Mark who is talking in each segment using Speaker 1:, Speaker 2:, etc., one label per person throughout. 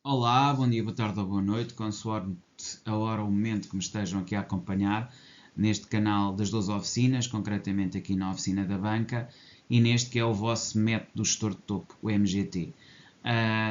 Speaker 1: Olá, bom dia, boa tarde ou boa noite, consoante a hora ou o momento que me estejam aqui a acompanhar neste canal das 12 oficinas, concretamente aqui na Oficina da Banca e neste que é o vosso método gestor de topo, o MGT.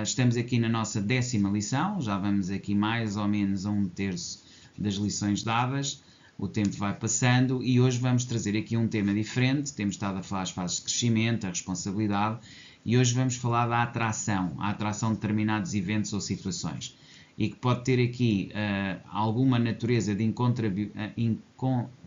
Speaker 1: Estamos aqui na nossa 10ª lição, já vamos aqui mais ou menos a 1/3 das lições dadas, o tempo vai passando e hoje vamos trazer aqui um tema diferente. Temos estado a falar das fases de crescimento, a responsabilidade, e hoje vamos falar da atração, a atração de determinados eventos ou situações, e que pode ter aqui alguma natureza de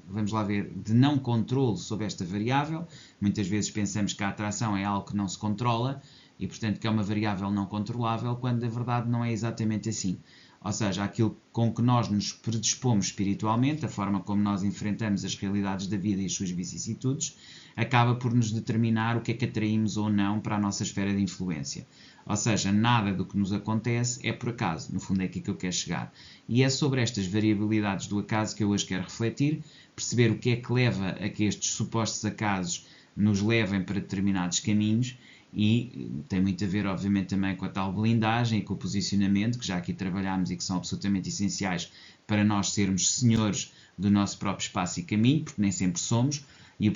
Speaker 1: vamos lá ver, de não controle sobre esta variável. Muitas vezes pensamos que a atração é algo que não se controla e, portanto, que é uma variável não controlável, quando na verdade não é exatamente assim. Ou seja, aquilo com que nós nos predispomos espiritualmente, a forma como nós enfrentamos as realidades da vida e as suas vicissitudes, acaba por nos determinar o que é que atraímos ou não para a nossa esfera de influência. Ou seja, nada do que nos acontece é por acaso, no fundo é aqui que eu quero chegar. E é sobre estas variabilidades do acaso que eu hoje quero refletir, perceber o que é que leva a que estes supostos acasos nos levem para determinados caminhos. E tem muito a ver, obviamente, também com a tal blindagem e com o posicionamento, que já aqui trabalhámos e que são absolutamente essenciais para nós sermos senhores do nosso próprio espaço e caminho, porque nem sempre somos. E a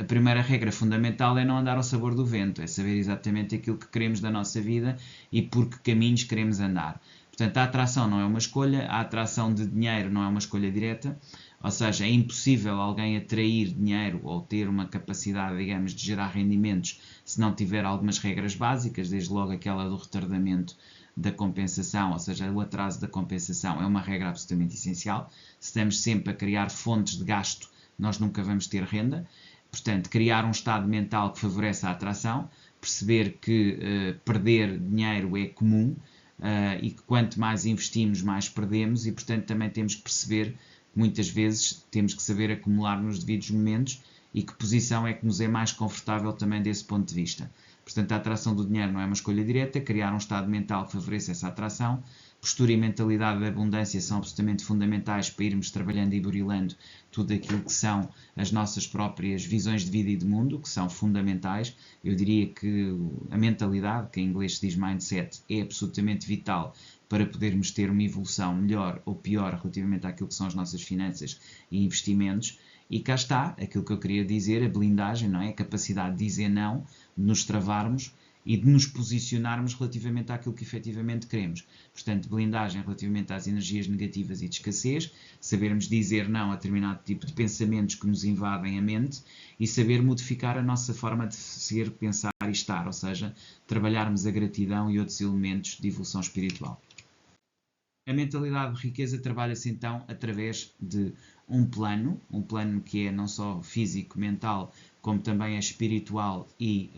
Speaker 1: primeira regra fundamental é não andar ao sabor do vento, é saber exatamente aquilo que queremos da nossa vida e por que caminhos queremos andar. Portanto, a atração não é uma escolha, a atração de dinheiro não é uma escolha direta, ou seja, é impossível alguém atrair dinheiro ou ter uma capacidade, digamos, de gerar rendimentos se não tiver algumas regras básicas, desde logo aquela do retardamento da compensação, ou seja, o atraso da compensação é uma regra absolutamente essencial. Se estamos sempre a criar fontes de gasto, nós nunca vamos ter renda. Portanto, criar um estado mental que favoreça a atração, perceber que perder dinheiro é comum e que quanto mais investimos, mais perdemos, e portanto também temos que perceber que muitas vezes temos que saber acumular nos devidos momentos e que posição é que nos é mais confortável também desse ponto de vista. Portanto, a atração do dinheiro não é uma escolha direta, criar um estado mental que favoreça essa atração. Postura e mentalidade de abundância são absolutamente fundamentais para irmos trabalhando e burilando tudo aquilo que são as nossas próprias visões de vida e de mundo, que são fundamentais. Eu diria que a mentalidade, que em inglês se diz mindset, é absolutamente vital para podermos ter uma evolução melhor ou pior relativamente àquilo que são as nossas finanças e investimentos. E cá está aquilo que eu queria dizer, a blindagem, não é? A capacidade de dizer não, de nos travarmos e de nos posicionarmos relativamente àquilo que efetivamente queremos. Portanto, blindagem relativamente às energias negativas e de escassez, sabermos dizer não a determinado tipo de pensamentos que nos invadem a mente e saber modificar a nossa forma de ser, pensar e estar, ou seja, trabalharmos a gratidão e outros elementos de evolução espiritual. A mentalidade de riqueza trabalha-se então através de um plano que é não só físico, mental, como também é espiritual e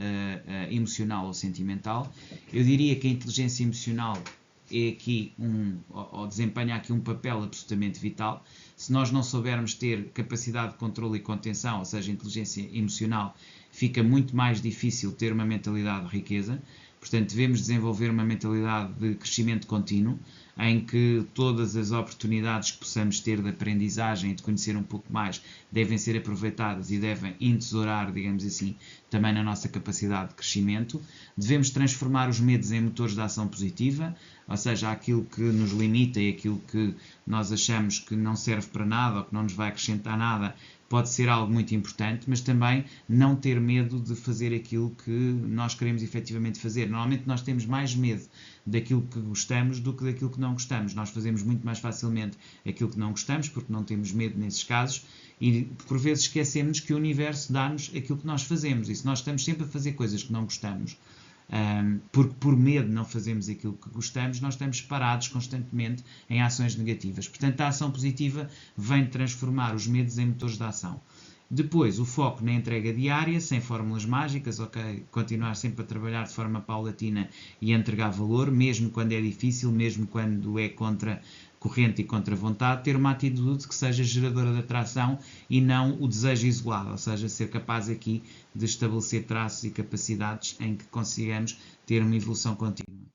Speaker 1: emocional ou sentimental. Eu diria que a inteligência emocional é aqui ou desempenha aqui um papel absolutamente vital. Se nós não soubermos ter capacidade de controle e contenção, ou seja, inteligência emocional, fica muito mais difícil ter uma mentalidade de riqueza. Portanto, devemos desenvolver uma mentalidade de crescimento contínuo, em que todas as oportunidades que possamos ter de aprendizagem e de conhecer um pouco mais devem ser aproveitadas e devem entesourar, digamos assim, também na nossa capacidade de crescimento. Devemos transformar os medos em motores de ação positiva, ou seja, aquilo que nos limita e aquilo que nós achamos que não serve para nada ou que não nos vai acrescentar nada, pode ser algo muito importante, mas também não ter medo de fazer aquilo que nós queremos efetivamente fazer. Normalmente nós temos mais medo daquilo que gostamos do que daquilo que não gostamos. Nós fazemos muito mais facilmente aquilo que não gostamos, porque não temos medo nesses casos, e por vezes esquecemos que o universo dá-nos aquilo que nós fazemos, e se nós estamos sempre a fazer coisas que não gostamos, porque por medo não fazemos aquilo que gostamos, nós estamos parados constantemente em ações negativas. Portanto, a ação positiva vem transformar os medos em motores de ação. Depois, o foco na entrega diária, sem fórmulas mágicas, ok? Continuar sempre a trabalhar de forma paulatina e a entregar valor, mesmo quando é difícil, mesmo quando é contra corrente e contra vontade, ter uma atitude que seja geradora de atração e não o desejo isolado, ou seja, ser capaz aqui de estabelecer traços e capacidades em que consigamos ter uma evolução contínua.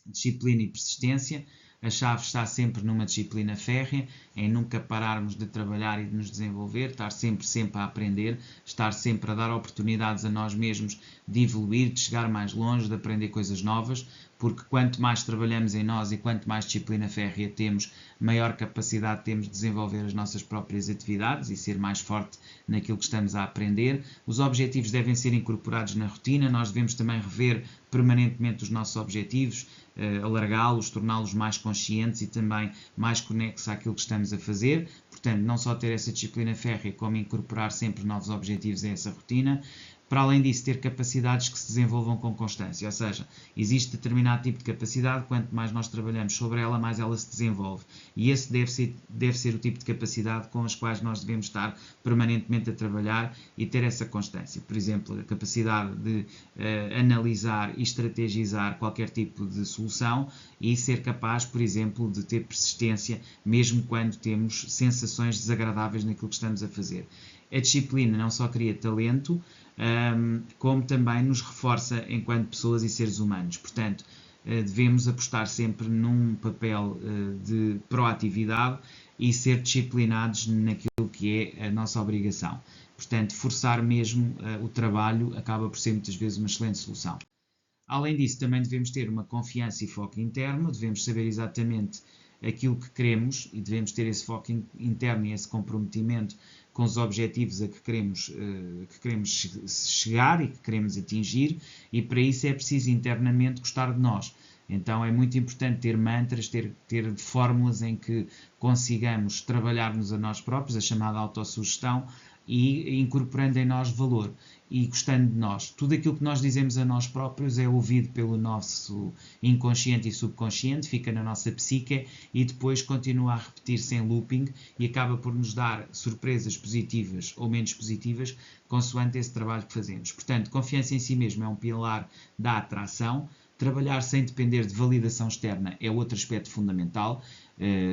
Speaker 1: Disciplina e persistência. A chave está sempre numa disciplina férrea, em nunca pararmos de trabalhar e de nos desenvolver, estar sempre a aprender, estar sempre a dar oportunidades a nós mesmos de evoluir, de chegar mais longe, de aprender coisas novas, porque quanto mais trabalhamos em nós e quanto mais disciplina férrea temos, maior capacidade temos de desenvolver as nossas próprias atividades e ser mais forte naquilo que estamos a aprender. Os objetivos devem ser incorporados na rotina, nós devemos também rever permanentemente os nossos objetivos, alargá-los, torná-los mais conscientes e também mais conexos àquilo que estamos a fazer. Portanto, não só ter essa disciplina férrea, como incorporar sempre novos objetivos a essa rotina. Para além disso, ter capacidades que se desenvolvam com constância, ou seja, existe determinado tipo de capacidade, quanto mais nós trabalhamos sobre ela, mais ela se desenvolve. E esse deve ser o tipo de capacidade com as quais nós devemos estar permanentemente a trabalhar e ter essa constância. Por exemplo, a capacidade de analisar e estrategizar qualquer tipo de solução e ser capaz, por exemplo, de ter persistência, mesmo quando temos sensações desagradáveis naquilo que estamos a fazer. A disciplina não só cria talento, como também nos reforça enquanto pessoas e seres humanos. Portanto, devemos apostar sempre num papel de proatividade e ser disciplinados naquilo que é a nossa obrigação. Portanto, forçar mesmo o trabalho acaba por ser muitas vezes uma excelente solução. Além disso, também devemos ter uma confiança e foco interno, devemos saber exatamente aquilo que queremos e devemos ter esse foco interno e esse comprometimento com os objetivos a que queremos chegar e que queremos atingir, e para isso é preciso internamente gostar de nós. Então é muito importante ter mantras, ter fórmulas em que consigamos trabalhar-nos a nós próprios, a chamada autossugestão, e incorporando em nós valor e gostando de nós. Tudo aquilo que nós dizemos a nós próprios é ouvido pelo nosso inconsciente e subconsciente, fica na nossa psique e depois continua a repetir-se em looping e acaba por nos dar surpresas positivas ou menos positivas consoante esse trabalho que fazemos. Portanto, confiança em si mesmo é um pilar da atração. Trabalhar sem depender de validação externa é outro aspecto fundamental.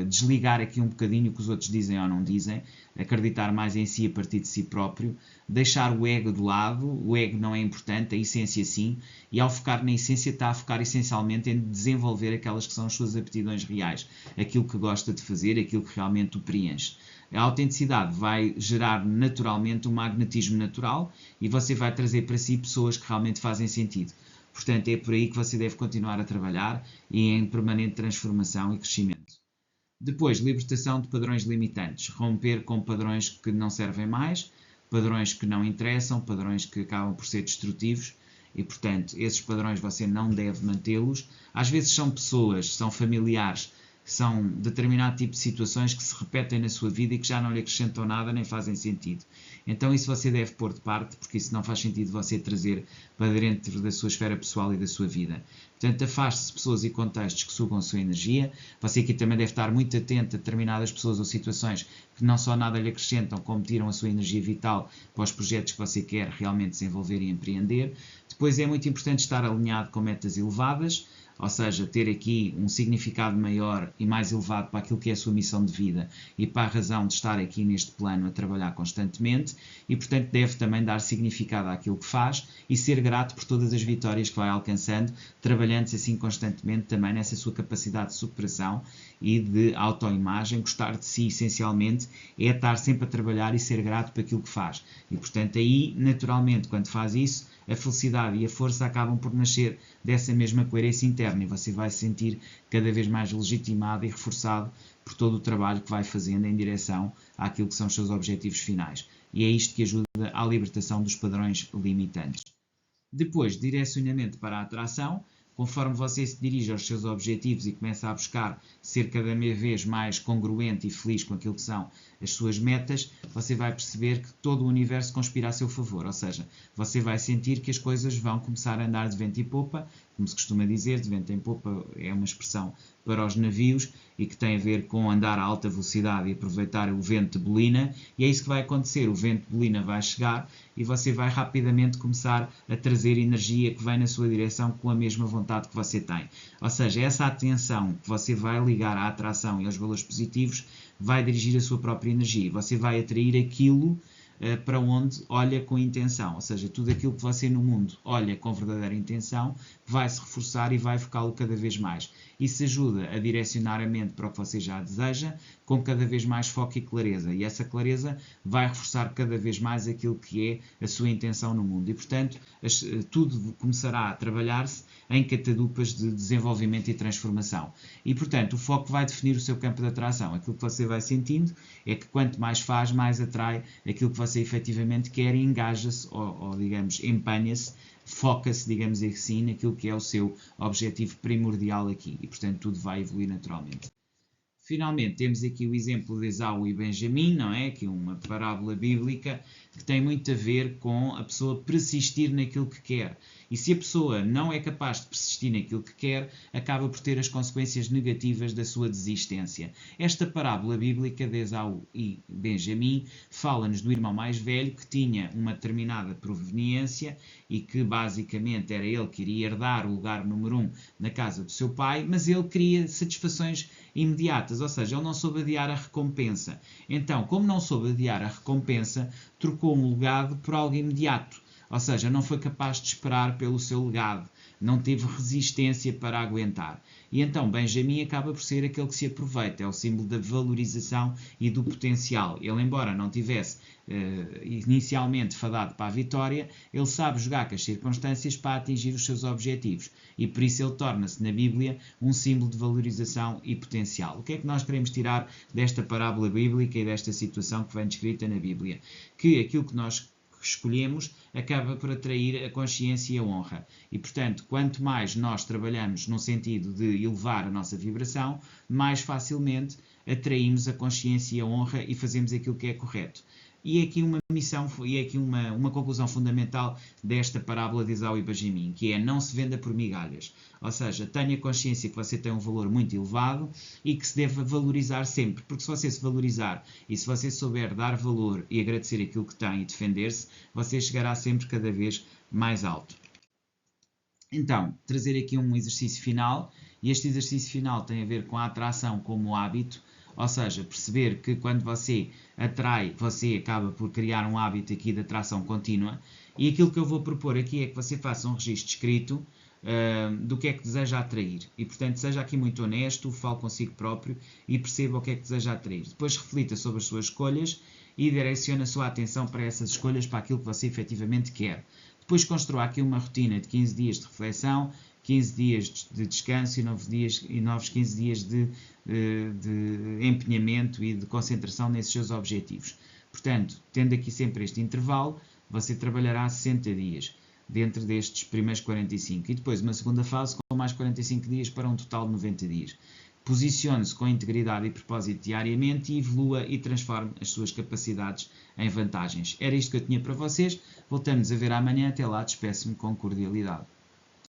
Speaker 1: Desligar aqui um bocadinho o que os outros dizem ou não dizem, acreditar mais em si a partir de si próprio, deixar o ego de lado, o ego não é importante, a essência sim, e ao focar na essência está a focar essencialmente em desenvolver aquelas que são as suas aptidões reais, aquilo que gosta de fazer, aquilo que realmente o preenche. A autenticidade vai gerar naturalmente um magnetismo natural e você vai trazer para si pessoas que realmente fazem sentido. Portanto, é por aí que você deve continuar a trabalhar e em permanente transformação e crescimento. Depois, libertação de padrões limitantes. Romper com padrões que não servem mais, padrões que não interessam, padrões que acabam por ser destrutivos e, portanto, esses padrões você não deve mantê-los. Às vezes são pessoas, são familiares, são determinado tipo de situações que se repetem na sua vida e que já não lhe acrescentam nada nem fazem sentido. Então isso você deve pôr de parte, porque isso não faz sentido você trazer para dentro da sua esfera pessoal e da sua vida. Portanto, afaste-se de pessoas e contextos que sugam a sua energia. Você aqui também deve estar muito atento a determinadas pessoas ou situações que não só nada lhe acrescentam, como tiram a sua energia vital para os projetos que você quer realmente desenvolver e empreender. Depois é muito importante estar alinhado com metas elevadas, ou seja, ter aqui um significado maior e mais elevado para aquilo que é a sua missão de vida e para a razão de estar aqui neste plano a trabalhar constantemente e, portanto, deve também dar significado àquilo que faz e ser grato por todas as vitórias que vai alcançando, trabalhando-se assim constantemente também nessa sua capacidade de superação e de autoimagem. Gostar de si, essencialmente, é estar sempre a trabalhar e ser grato por aquilo que faz. E, portanto, aí, naturalmente, quando faz isso, a felicidade e a força acabam por nascer dessa mesma coerência interna e você vai se sentir cada vez mais legitimado e reforçado por todo o trabalho que vai fazendo em direção àquilo que são os seus objetivos finais. E é isto que ajuda à libertação dos padrões limitantes. Depois, direcionamento para a atração. Conforme você se dirige aos seus objetivos e começa a buscar ser cada vez mais congruente e feliz com aquilo que são as suas metas, você vai perceber que todo o universo conspira a seu favor. Ou seja, você vai sentir que as coisas vão começar a andar de vento em popa, como se costuma dizer, de vento em popa é uma expressão para os navios e que tem a ver com andar a alta velocidade e aproveitar o vento de bolina, e é isso que vai acontecer. O vento de bolina vai chegar e você vai rapidamente começar a trazer energia que vem na sua direção com a mesma vontade que você tem. Ou seja, essa atenção que você vai ligar à atração e aos valores positivos vai dirigir a sua própria energia. Você vai atrair aquilo para onde olha com intenção. Ou seja, tudo aquilo que você no mundo olha com verdadeira intenção vai se reforçar e vai focá-lo cada vez mais. Isso ajuda a direcionar a mente para o que você já deseja, com cada vez mais foco e clareza. E essa clareza vai reforçar cada vez mais aquilo que é a sua intenção no mundo. E, portanto, tudo começará a trabalhar-se em catadupas de desenvolvimento e transformação. E, portanto, o foco vai definir o seu campo de atração. Aquilo que você vai sentindo é que quanto mais faz, mais atrai aquilo que você efetivamente quer e engaja-se, ou digamos, empenha-se, foca-se, digamos assim, naquilo que é o seu objetivo primordial aqui. E, portanto, tudo vai evoluir naturalmente. Finalmente, temos aqui o exemplo de Esaú e Benjamim, não é? Aqui uma parábola bíblica que tem muito a ver com a pessoa persistir naquilo que quer. E se a pessoa não é capaz de persistir naquilo que quer, acaba por ter as consequências negativas da sua desistência. Esta parábola bíblica de Esaú e Benjamim fala-nos do irmão mais velho que tinha uma determinada proveniência e que basicamente era ele que iria herdar o lugar número 1 na casa do seu pai, mas ele queria satisfações imediatas, ou seja, ele não soube adiar a recompensa. Então, como não soube adiar a recompensa, trocou um legado por algo imediato, ou seja, não foi capaz de esperar pelo seu legado, não teve resistência para aguentar. E então Benjamim acaba por ser aquele que se aproveita, é o símbolo da valorização e do potencial. Ele, embora não tivesse inicialmente fadado para a vitória, ele sabe jogar com as circunstâncias para atingir os seus objetivos. E por isso ele torna-se na Bíblia um símbolo de valorização e potencial. O que é que nós queremos tirar desta parábola bíblica e desta situação que vem descrita na Bíblia? Que aquilo que nós escolhemos acaba por atrair a consciência e a honra. E, portanto, quanto mais nós trabalhamos no sentido de elevar a nossa vibração, mais facilmente atraímos a consciência e a honra e fazemos aquilo que é correto. E é aqui uma missão, e é aqui uma conclusão fundamental desta parábola de Esaú e Benjamim, que é: não se venda por migalhas. Ou seja, tenha consciência que você tem um valor muito elevado e que se deve valorizar sempre. Porque se você se valorizar e se você souber dar valor e agradecer aquilo que tem e defender-se, você chegará sempre cada vez mais alto. Então, trazer aqui um exercício final, e este exercício final tem a ver com a atração como hábito. Ou seja, perceber que quando você atrai, você acaba por criar um hábito aqui de atração contínua. E aquilo que eu vou propor aqui é que você faça um registro escrito do que é que deseja atrair. E, portanto, seja aqui muito honesto, fale consigo próprio e perceba o que é que deseja atrair. Depois reflita sobre as suas escolhas e direcione a sua atenção para essas escolhas, para aquilo que você efetivamente quer. Depois construa aqui uma rotina de 15 dias de reflexão, 15 dias de descanso e novos 15 dias de empenhamento e de concentração nesses seus objetivos. Portanto, tendo aqui sempre este intervalo, você trabalhará 60 dias dentro destes primeiros 45 e depois uma segunda fase com mais 45 dias para um total de 90 dias. Posicione-se com integridade e propósito diariamente e evolua e transforme as suas capacidades em vantagens. Era isto que eu tinha para vocês. Voltamos a ver amanhã. Até lá, despeço-me com cordialidade.